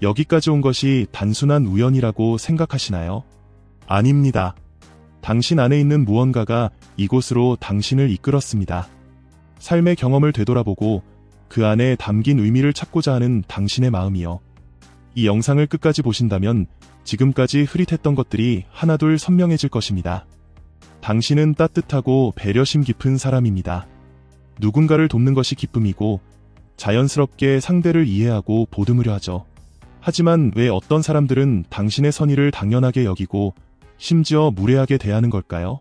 여기까지 온 것이 단순한 우연이라고 생각하시나요? 아닙니다. 당신 안에 있는 무언가가 이곳으로 당신을 이끌었습니다. 삶의 경험을 되돌아보고 그 안에 담긴 의미를 찾고자 하는 당신의 마음이요. 이 영상을 끝까지 보신다면 지금까지 흐릿했던 것들이 하나둘 선명해질 것입니다. 당신은 따뜻하고 배려심 깊은 사람입니다. 누군가를 돕는 것이 기쁨이고 자연스럽게 상대를 이해하고 보듬으려 하죠. 하지만 왜 어떤 사람들은 당신의 선의를 당연하게 여기고 심지어 무례하게 대하는 걸까요?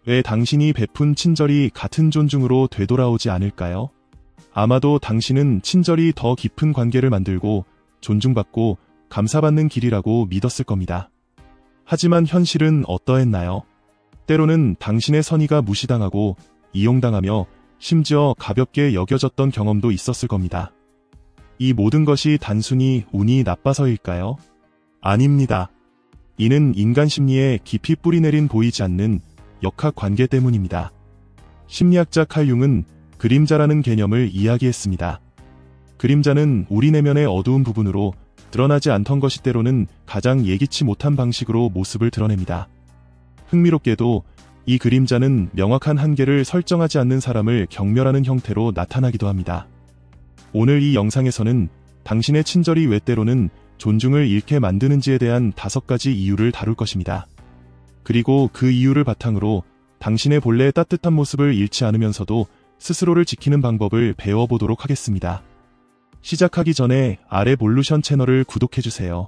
왜 당신이 베푼 친절이 같은 존중으로 되돌아오지 않을까요? 아마도 당신은 친절이 더 깊은 관계를 만들고 존중받고 감사받는 길이라고 믿었을 겁니다. 하지만 현실은 어떠했나요? 때로는 당신의 선의가 무시당하고 이용당하며 심지어 가볍게 여겨졌던 경험도 있었을 겁니다. 이 모든 것이 단순히 운이 나빠서일까요? 아닙니다. 이는 인간 심리에 깊이 뿌리내린 보이지 않는 역학관계 때문입니다. 심리학자 칼 융은 그림자라는 개념을 이야기했습니다. 그림자는 우리 내면의 어두운 부분으로 드러나지 않던 것이 때로는 가장 예기치 못한 방식으로 모습을 드러냅니다. 흥미롭게도 이 그림자는 명확한 한계를 설정하지 않는 사람을 경멸하는 형태로 나타나기도 합니다. 오늘 이 영상에서는 당신의 친절이 왜 때로는 존중을 잃게 만드는지에 대한 5가지 이유를 다룰 것입니다. 그리고 그 이유를 바탕으로 당신의 본래 따뜻한 모습을 잃지 않으면서도 스스로를 지키는 방법을 배워보도록 하겠습니다. 시작하기 전에 아래 볼루션 채널을 구독해주세요.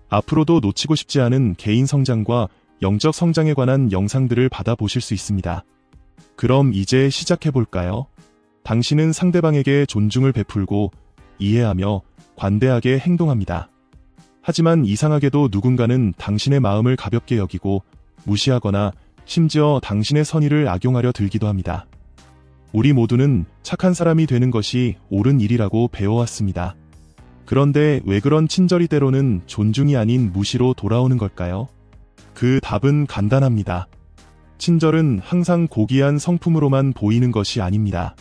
앞으로도 놓치고 싶지 않은 개인 성장과 영적 성장에 관한 영상들을 받아보실 수 있습니다. 그럼 이제 시작해볼까요? 당신은 상대방에게 존중을 베풀고 이해하며 관대하게 행동합니다. 하지만 이상하게도 누군가는 당신의 마음을 가볍게 여기고 무시하거나 심지어 당신의 선의를 악용하려 들기도 합니다. 우리 모두는 착한 사람이 되는 것이 옳은 일이라고 배워왔습니다. 그런데 왜 그런 친절이 때로는 존중이 아닌 무시로 돌아오는 걸까요? 그 답은 간단합니다. 친절은 항상 고귀한 성품으로만 보이는 것이 아닙니다.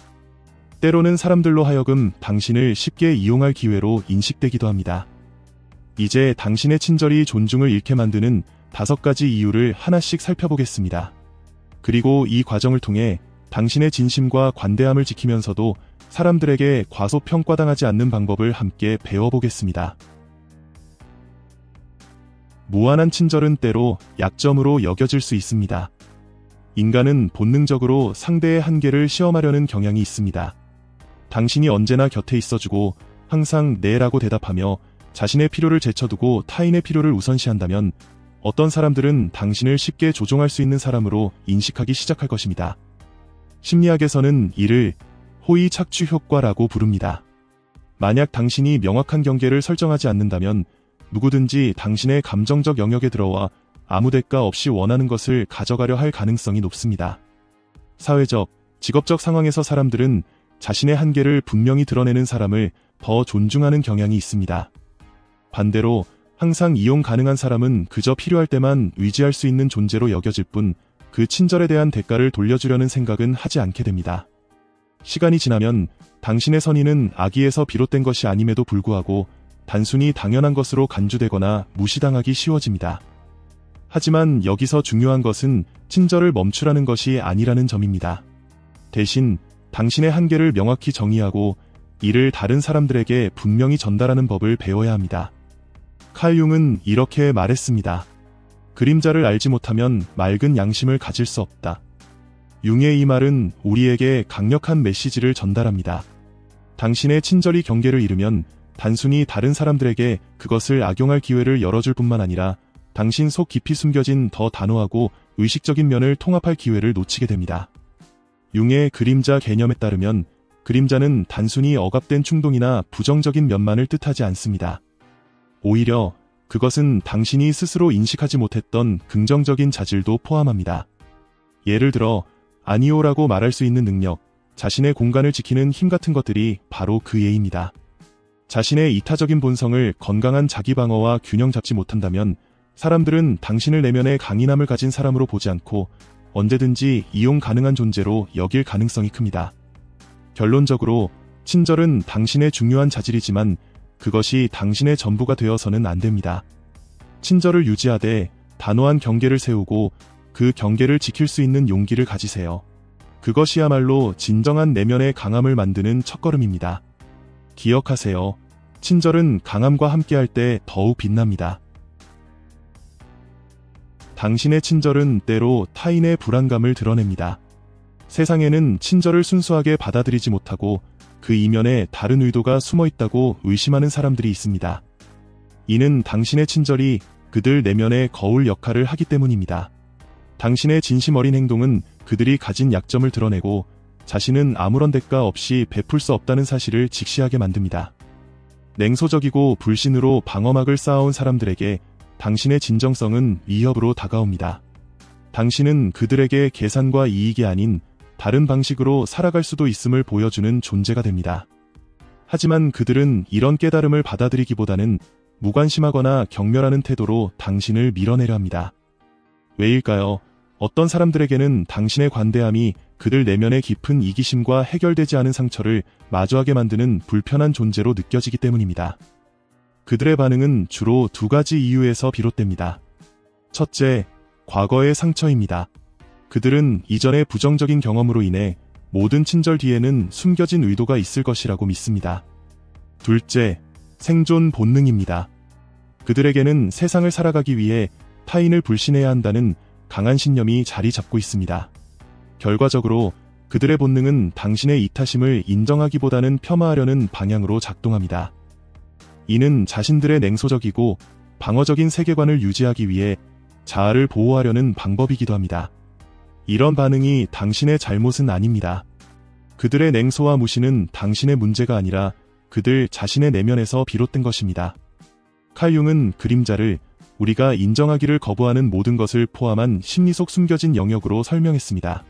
때로는 사람들로 하여금 당신을 쉽게 이용할 기회로 인식되기도 합니다. 이제 당신의 친절이 존중을 잃게 만드는 5가지 이유를 하나씩 살펴보겠습니다. 그리고 이 과정을 통해 당신의 진심과 관대함을 지키면서도 사람들에게 과소평가당하지 않는 방법을 함께 배워보겠습니다. 무한한 친절은 때로 약점으로 여겨질 수 있습니다. 인간은 본능적으로 상대의 한계를 시험하려는 경향이 있습니다. 당신이 언제나 곁에 있어주고 항상 네라고 대답하며 자신의 필요를 제쳐두고 타인의 필요를 우선시한다면 어떤 사람들은 당신을 쉽게 조종할 수 있는 사람으로 인식하기 시작할 것입니다. 심리학에서는 이를 호의 착취 효과라고 부릅니다. 만약 당신이 명확한 경계를 설정하지 않는다면 누구든지 당신의 감정적 영역에 들어와 아무 대가 없이 원하는 것을 가져가려 할 가능성이 높습니다. 사회적, 직업적 상황에서 사람들은 자신의 한계를 분명히 드러내는 사람을 더 존중하는 경향이 있습니다. 반대로 항상 이용 가능한 사람은 그저 필요할 때만 의지할 수 있는 존재로 여겨질 뿐 그 친절에 대한 대가를 돌려주려는 생각은 하지 않게 됩니다. 시간이 지나면 당신의 선의는 악의에서 비롯된 것이 아님에도 불구하고 단순히 당연한 것으로 간주되거나 무시당하기 쉬워집니다. 하지만 여기서 중요한 것은 친절을 멈추라는 것이 아니라는 점입니다. 대신 당신의 한계를 명확히 정의하고 이를 다른 사람들에게 분명히 전달하는 법을 배워야 합니다. 칼 융은 이렇게 말했습니다. 그림자를 알지 못하면 맑은 양심을 가질 수 없다. 융의 이 말은 우리에게 강력한 메시지를 전달합니다. 당신의 친절이 경계를 잃으면 단순히 다른 사람들에게 그것을 악용할 기회를 열어줄 뿐만 아니라 당신 속 깊이 숨겨진 더 단호하고 의식적인 면을 통합할 기회를 놓치게 됩니다. 융의 그림자 개념에 따르면 그림자는 단순히 억압된 충동이나 부정적인 면만을 뜻하지 않습니다. 오히려 그것은 당신이 스스로 인식하지 못했던 긍정적인 자질도 포함합니다. 예를 들어 아니오라고 말할 수 있는 능력, 자신의 공간을 지키는 힘 같은 것들이 바로 그 예입니다. 자신의 이타적인 본성을 건강한 자기방어와 균형 잡지 못한다면 사람들은 당신을 내면의 강인함을 가진 사람으로 보지 않고 언제든지 이용 가능한 존재로 여길 가능성이 큽니다. 결론적으로 친절은 당신의 중요한 자질이지만 그것이 당신의 전부가 되어서는 안 됩니다. 친절을 유지하되 단호한 경계를 세우고 그 경계를 지킬 수 있는 용기를 가지세요. 그것이야말로 진정한 내면의 강함을 만드는 첫걸음입니다. 기억하세요. 친절은 강함과 함께할 때 더욱 빛납니다. 당신의 친절은 때로 타인의 불안감을 드러냅니다. 세상에는 친절을 순수하게 받아들이지 못하고 그 이면에 다른 의도가 숨어 있다고 의심하는 사람들이 있습니다. 이는 당신의 친절이 그들 내면의 거울 역할을 하기 때문입니다. 당신의 진심 어린 행동은 그들이 가진 약점을 드러내고 자신은 아무런 대가 없이 베풀 수 없다는 사실을 직시하게 만듭니다. 냉소적이고 불신으로 방어막을 쌓아온 사람들에게 당신의 진정성은 위협으로 다가옵니다. 당신은 그들에게 계산과 이익이 아닌 다른 방식으로 살아갈 수도 있음을 보여주는 존재가 됩니다. 하지만 그들은 이런 깨달음을 받아들이기보다는 무관심하거나 경멸하는 태도로 당신을 밀어내려 합니다. 왜일까요? 어떤 사람들에게는 당신의 관대함이 그들 내면의 깊은 이기심과 해결되지 않은 상처를 마주하게 만드는 불편한 존재로 느껴지기 때문입니다. 그들의 반응은 주로 두 가지 이유에서 비롯됩니다. 첫째, 과거의 상처입니다. 그들은 이전의 부정적인 경험으로 인해 모든 친절 뒤에는 숨겨진 의도가 있을 것이라고 믿습니다. 둘째, 생존 본능입니다. 그들에게는 세상을 살아가기 위해 타인을 불신해야 한다는 강한 신념이 자리 잡고 있습니다. 결과적으로 그들의 본능은 당신의 이타심을 인정하기보다는 폄하하려는 방향으로 작동합니다. 이는 자신들의 냉소적이고 방어적인 세계관을 유지하기 위해 자아를 보호하려는 방법이기도 합니다. 이런 반응이 당신의 잘못은 아닙니다. 그들의 냉소와 무시는 당신의 문제가 아니라 그들 자신의 내면에서 비롯된 것입니다. 칼 융은 그림자를 우리가 인정하기를 거부하는 모든 것을 포함한 심리 속 숨겨진 영역으로 설명했습니다.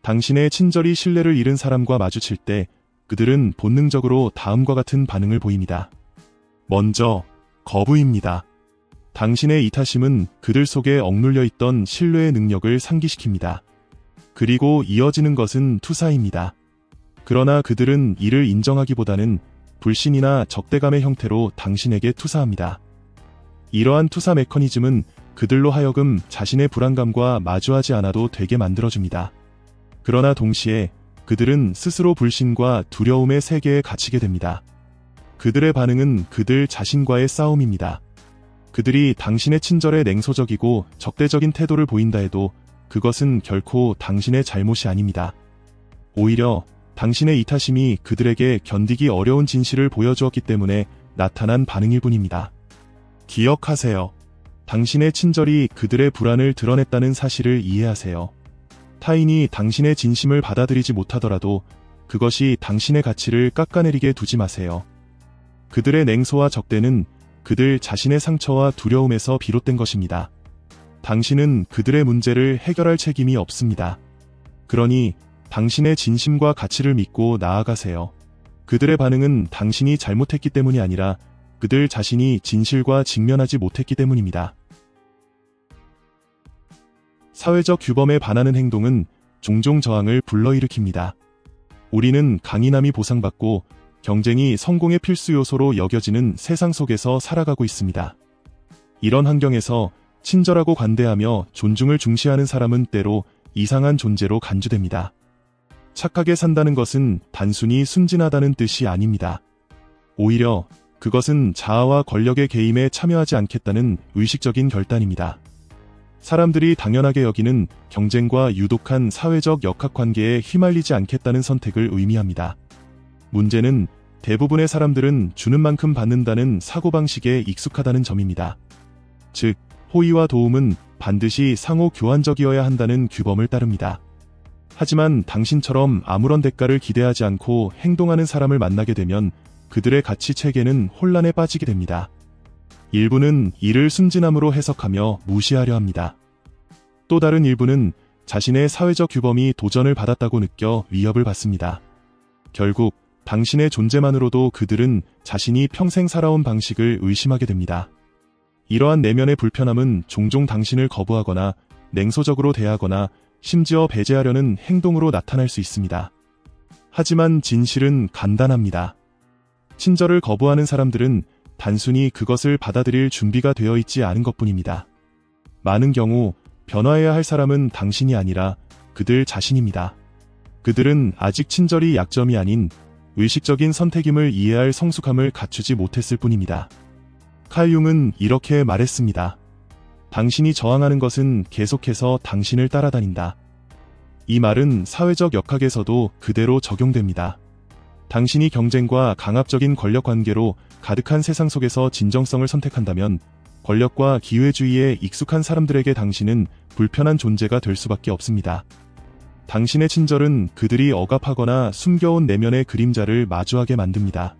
당신의 친절이 신뢰를 잃은 사람과 마주칠 때 그들은 본능적으로 다음과 같은 반응을 보입니다. 먼저, 거부입니다. 당신의 이타심은 그들 속에 억눌려 있던 신뢰의 능력을 상기시킵니다. 그리고 이어지는 것은 투사입니다. 그러나 그들은 이를 인정하기보다는 불신이나 적대감의 형태로 당신에게 투사합니다. 이러한 투사 메커니즘은 그들로 하여금 자신의 불안감과 마주하지 않아도 되게 만들어줍니다. 그러나 동시에 그들은 스스로 불신과 두려움의 세계에 갇히게 됩니다. 그들의 반응은 그들 자신과의 싸움입니다. 그들이 당신의 친절에 냉소적이고 적대적인 태도를 보인다 해도 그것은 결코 당신의 잘못이 아닙니다. 오히려 당신의 이타심이 그들에게 견디기 어려운 진실을 보여주었기 때문에 나타난 반응일 뿐입니다. 기억하세요. 당신의 친절이 그들의 불안을 드러냈다는 사실을 이해하세요. 타인이 당신의 진심을 받아들이지 못하더라도 그것이 당신의 가치를 깎아내리게 두지 마세요. 그들의 냉소와 적대는 그들 자신의 상처와 두려움에서 비롯된 것입니다. 당신은 그들의 문제를 해결할 책임이 없습니다. 그러니 당신의 진심과 가치를 믿고 나아가세요. 그들의 반응은 당신이 잘못했기 때문이 아니라 그들 자신이 진실과 직면하지 못했기 때문입니다. 사회적 규범에 반하는 행동은 종종 저항을 불러일으킵니다. 우리는 강인함이 보상받고 경쟁이 성공의 필수 요소로 여겨지는 세상 속에서 살아가고 있습니다. 이런 환경에서 친절하고 관대하며 존중을 중시하는 사람은 때로 이상한 존재로 간주됩니다. 착하게 산다는 것은 단순히 순진하다는 뜻이 아닙니다. 오히려 그것은 자아와 권력의 개임에 참여하지 않겠다는 의식적인 결단입니다. 사람들이 당연하게 여기는 경쟁과 유독한 사회적 역학관계에 휘말리지 않겠다는 선택을 의미합니다. 문제는 대부분의 사람들은 주는 만큼 받는다는 사고방식에 익숙하다는 점입니다. 즉, 호의와 도움은 반드시 상호 교환적이어야 한다는 규범을 따릅니다. 하지만 당신처럼 아무런 대가를 기대하지 않고 행동하는 사람을 만나게 되면 그들의 가치 체계는 혼란에 빠지게 됩니다. 일부는 이를 순진함으로 해석하며 무시하려 합니다. 또 다른 일부는 자신의 사회적 규범이 도전을 받았다고 느껴 위협을 받습니다. 결국 당신의 존재만으로도 그들은 자신이 평생 살아온 방식을 의심하게 됩니다. 이러한 내면의 불편함은 종종 당신을 거부하거나 냉소적으로 대하거나 심지어 배제하려는 행동으로 나타날 수 있습니다. 하지만 진실은 간단합니다. 친절을 거부하는 사람들은 단순히 그것을 받아들일 준비가 되어 있지 않은 것뿐입니다. 많은 경우 변화해야 할 사람은 당신이 아니라 그들 자신입니다. 그들은 아직 친절이 약점이 아닌 의식적인 선택임을 이해할 성숙함을 갖추지 못했을 뿐입니다. 칼 융은 이렇게 말했습니다. 당신이 저항하는 것은 계속해서 당신을 따라다닌다. 이 말은 사회적 역학에서도 그대로 적용됩니다. 당신이 경쟁과 강압적인 권력 관계로 가득한 세상 속에서 진정성을 선택한다면 권력과 기회주의에 익숙한 사람들에게 당신은 불편한 존재가 될 수밖에 없습니다. 당신의 친절은 그들이 억압하거나 숨겨온 내면의 그림자를 마주하게 만듭니다.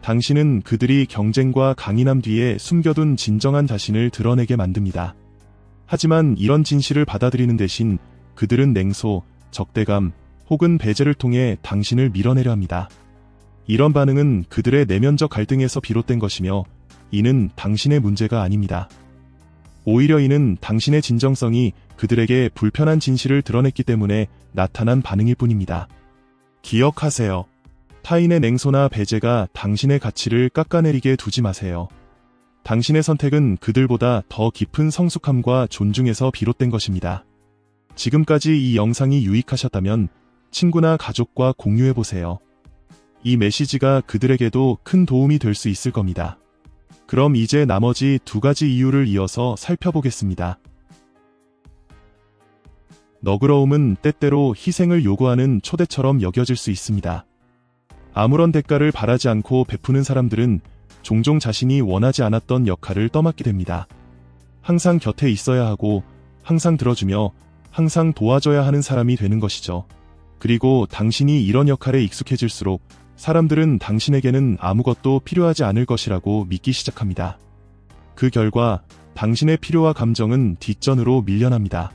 당신은 그들이 경쟁과 강인함 뒤에 숨겨둔 진정한 자신을 드러내게 만듭니다. 하지만 이런 진실을 받아들이는 대신 그들은 냉소, 적대감 혹은 배제를 통해 당신을 밀어내려 합니다. 이런 반응은 그들의 내면적 갈등에서 비롯된 것이며 이는 당신의 문제가 아닙니다. 오히려 이는 당신의 진정성이 그들에게 불편한 진실을 드러냈기 때문에 나타난 반응일 뿐입니다. 기억하세요. 타인의 냉소나 배제가 당신의 가치를 깎아내리게 두지 마세요. 당신의 선택은 그들보다 더 깊은 성숙함과 존중에서 비롯된 것입니다. 지금까지 이 영상이 유익하셨다면 친구나 가족과 공유해보세요. 이 메시지가 그들에게도 큰 도움이 될 수 있을 겁니다. 그럼 이제 나머지 2가지 이유를 이어서 살펴보겠습니다. 너그러움은 때때로 희생을 요구하는 초대처럼 여겨질 수 있습니다. 아무런 대가를 바라지 않고 베푸는 사람들은 종종 자신이 원하지 않았던 역할을 떠맡게 됩니다. 항상 곁에 있어야 하고 항상 들어주며 항상 도와줘야 하는 사람이 되는 것이죠. 그리고 당신이 이런 역할에 익숙해질수록 사람들은 당신에게는 아무것도 필요하지 않을 것이라고 믿기 시작합니다. 그 결과 당신의 필요와 감정은 뒷전으로 밀려납니다.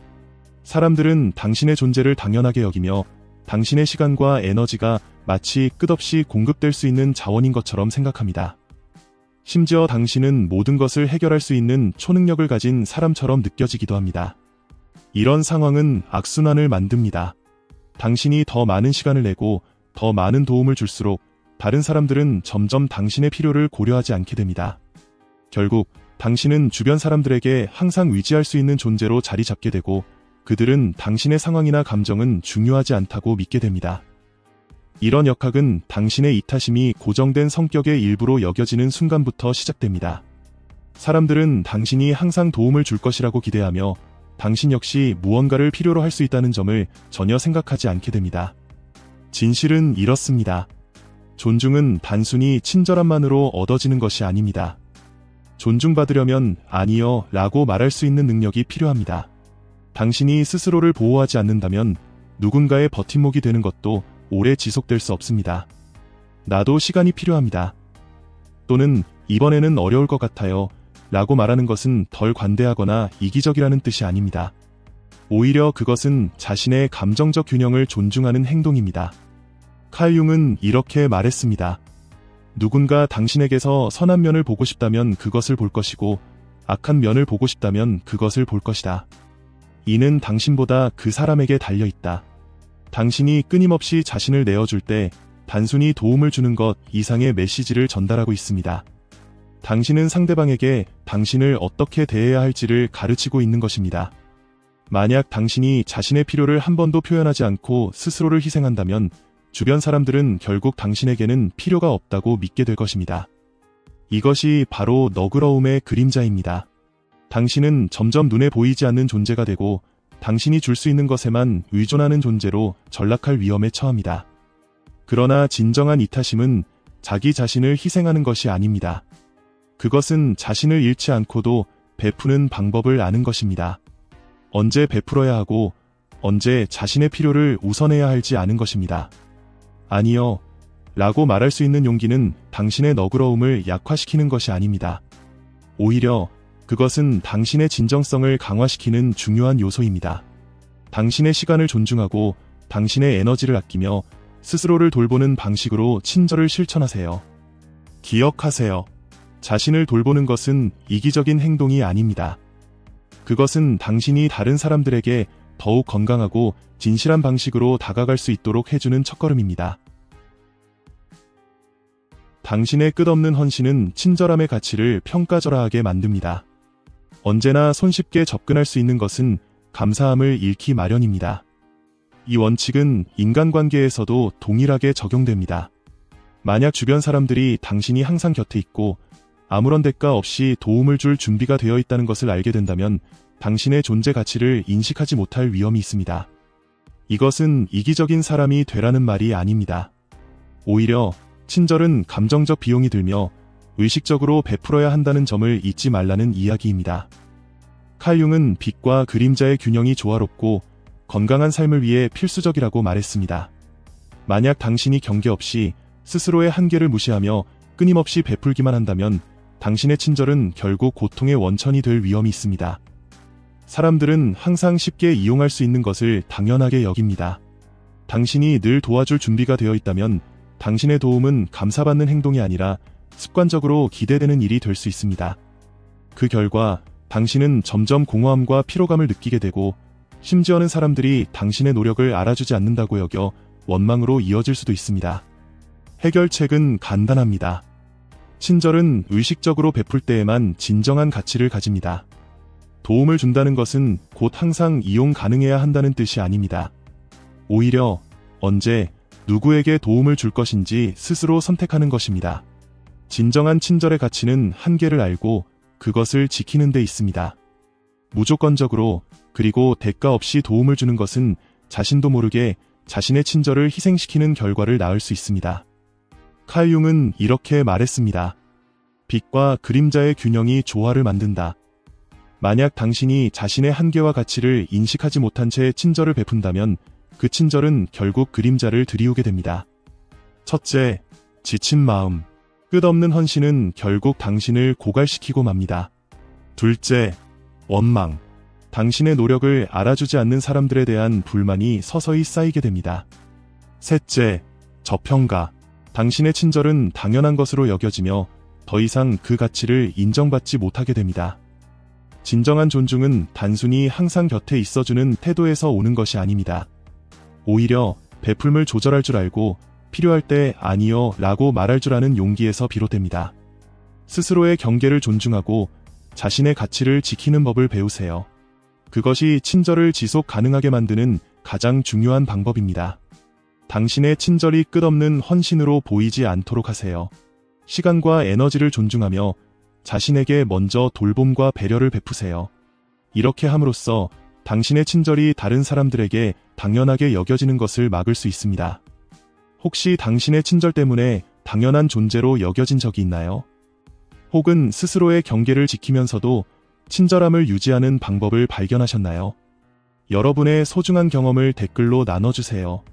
사람들은 당신의 존재를 당연하게 여기며 당신의 시간과 에너지가 마치 끝없이 공급될 수 있는 자원인 것처럼 생각합니다. 심지어 당신은 모든 것을 해결할 수 있는 초능력을 가진 사람처럼 느껴지기도 합니다. 이런 상황은 악순환을 만듭니다. 당신이 더 많은 시간을 내고 더 많은 도움을 줄수록 다른 사람들은 점점 당신의 필요를 고려하지 않게 됩니다. 결국 당신은 주변 사람들에게 항상 의지할 수 있는 존재로 자리 잡게 되고 그들은 당신의 상황이나 감정은 중요하지 않다고 믿게 됩니다. 이런 역학은 당신의 이타심이 고정된 성격의 일부로 여겨지는 순간부터 시작됩니다. 사람들은 당신이 항상 도움을 줄 것이라고 기대하며 당신 역시 무언가를 필요로 할 수 있다는 점을 전혀 생각하지 않게 됩니다. 진실은 이렇습니다. 존중은 단순히 친절함만으로 얻어지는 것이 아닙니다. 존중받으려면 아니요 라고 말할 수 있는 능력이 필요합니다. 당신이 스스로를 보호하지 않는다면 누군가의 버팀목이 되는 것도 오래 지속될 수 없습니다. 나도 시간이 필요합니다. 또는 이번에는 어려울 것 같아요 라고 말하는 것은 덜 관대하거나 이기적이라는 뜻이 아닙니다. 오히려 그것은 자신의 감정적 균형을 존중하는 행동입니다. 칼 융은 이렇게 말했습니다. 누군가 당신에게서 선한 면을 보고 싶다면 그것을 볼 것이고 악한 면을 보고 싶다면 그것을 볼 것이다. 이는 당신보다 그 사람에게 달려있다. 당신이 끊임없이 자신을 내어줄 때 단순히 도움을 주는 것 이상의 메시지를 전달하고 있습니다. 당신은 상대방에게 당신을 어떻게 대해야 할지를 가르치고 있는 것입니다. 만약 당신이 자신의 필요를 한 번도 표현하지 않고 스스로를 희생한다면 주변 사람들은 결국 당신에게는 필요가 없다고 믿게 될 것입니다. 이것이 바로 너그러움의 그림자입니다. 당신은 점점 눈에 보이지 않는 존재가 되고 당신이 줄 수 있는 것에만 의존하는 존재로 전락할 위험에 처합니다. 그러나 진정한 이타심은 자기 자신을 희생하는 것이 아닙니다. 그것은 자신을 잃지 않고도 베푸는 방법을 아는 것입니다. 언제 베풀어야 하고 언제 자신의 필요를 우선해야 할지 아는 것입니다. 아니요 라고 말할 수 있는 용기는 당신의 너그러움을 약화시키는 것이 아닙니다. 오히려 그것은 당신의 진정성을 강화시키는 중요한 요소입니다. 당신의 시간을 존중하고 당신의 에너지를 아끼며 스스로를 돌보는 방식으로 친절을 실천하세요. 기억하세요. 자신을 돌보는 것은 이기적인 행동이 아닙니다. 그것은 당신이 다른 사람들에게 더욱 건강하고 진실한 방식으로 다가갈 수 있도록 해주는 첫걸음입니다. 당신의 끝없는 헌신은 친절함의 가치를 평가절하하게 만듭니다. 언제나 손쉽게 접근할 수 있는 것은 감사함을 잃기 마련입니다. 이 원칙은 인간관계에서도 동일하게 적용됩니다. 만약 주변 사람들이 당신이 항상 곁에 있고 아무런 대가 없이 도움을 줄 준비가 되어 있다는 것을 알게 된다면 당신의 존재 가치를 인식하지 못할 위험이 있습니다. 이것은 이기적인 사람이 되라는 말이 아닙니다. 오히려 친절은 감정적 비용이 들며 의식적으로 베풀어야 한다는 점을 잊지 말라는 이야기입니다. 칼 융은 빛과 그림자의 균형이 조화롭고 건강한 삶을 위해 필수적이라고 말했습니다. 만약 당신이 경계 없이 스스로의 한계를 무시하며 끊임없이 베풀기만 한다면 당신의 친절은 결국 고통의 원천이 될 위험이 있습니다. 사람들은 항상 쉽게 이용할 수 있는 것을 당연하게 여깁니다. 당신이 늘 도와줄 준비가 되어 있다면 당신의 도움은 감사받는 행동이 아니라 습관적으로 기대되는 일이 될 수 있습니다. 그 결과 당신은 점점 공허함과 피로감을 느끼게 되고 심지어는 사람들이 당신의 노력을 알아주지 않는다고 여겨 원망으로 이어질 수도 있습니다. 해결책은 간단합니다. 친절은 의식적으로 베풀 때에만 진정한 가치를 가집니다. 도움을 준다는 것은 곧 항상 이용 가능해야 한다는 뜻이 아닙니다. 오히려 언제, 누구에게 도움을 줄 것인지 스스로 선택하는 것입니다. 진정한 친절의 가치는 한계를 알고 그것을 지키는 데 있습니다. 무조건적으로 그리고 대가 없이 도움을 주는 것은 자신도 모르게 자신의 친절을 희생시키는 결과를 낳을 수 있습니다. 칼 융은 이렇게 말했습니다. 빛과 그림자의 균형이 조화를 만든다. 만약 당신이 자신의 한계와 가치를 인식하지 못한 채 친절을 베푼다면 그 친절은 결국 그림자를 들이우게 됩니다. 첫째, 지친 마음. 끝없는 헌신은 결국 당신을 고갈시키고 맙니다. 둘째, 원망. 당신의 노력을 알아주지 않는 사람들에 대한 불만이 서서히 쌓이게 됩니다. 셋째, 저평가. 당신의 친절은 당연한 것으로 여겨지며 더 이상 그 가치를 인정받지 못하게 됩니다. 진정한 존중은 단순히 항상 곁에 있어주는 태도에서 오는 것이 아닙니다. 오히려 베풀음을 조절할 줄 알고 필요할 때 아니요 라고 말할 줄 아는 용기에서 비롯됩니다. 스스로의 경계를 존중하고 자신의 가치를 지키는 법을 배우세요. 그것이 친절을 지속 가능하게 만드는 가장 중요한 방법입니다. 당신의 친절이 끝없는 헌신으로 보이지 않도록 하세요. 시간과 에너지를 존중하며 자신에게 먼저 돌봄과 배려를 베푸세요. 이렇게 함으로써 당신의 친절이 다른 사람들에게 당연하게 여겨지는 것을 막을 수 있습니다. 혹시 당신의 친절 때문에 당연한 존재로 여겨진 적이 있나요? 혹은 스스로의 경계를 지키면서도 친절함을 유지하는 방법을 발견하셨나요? 여러분의 소중한 경험을 댓글로 나눠주세요.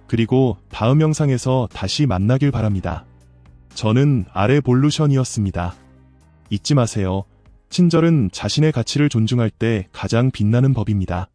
그리고 다음 영상에서 다시 만나길 바랍니다. 저는 아레볼루션이었습니다. 잊지 마세요. 친절은 자신의 가치를 존중할 때 가장 빛나는 법입니다.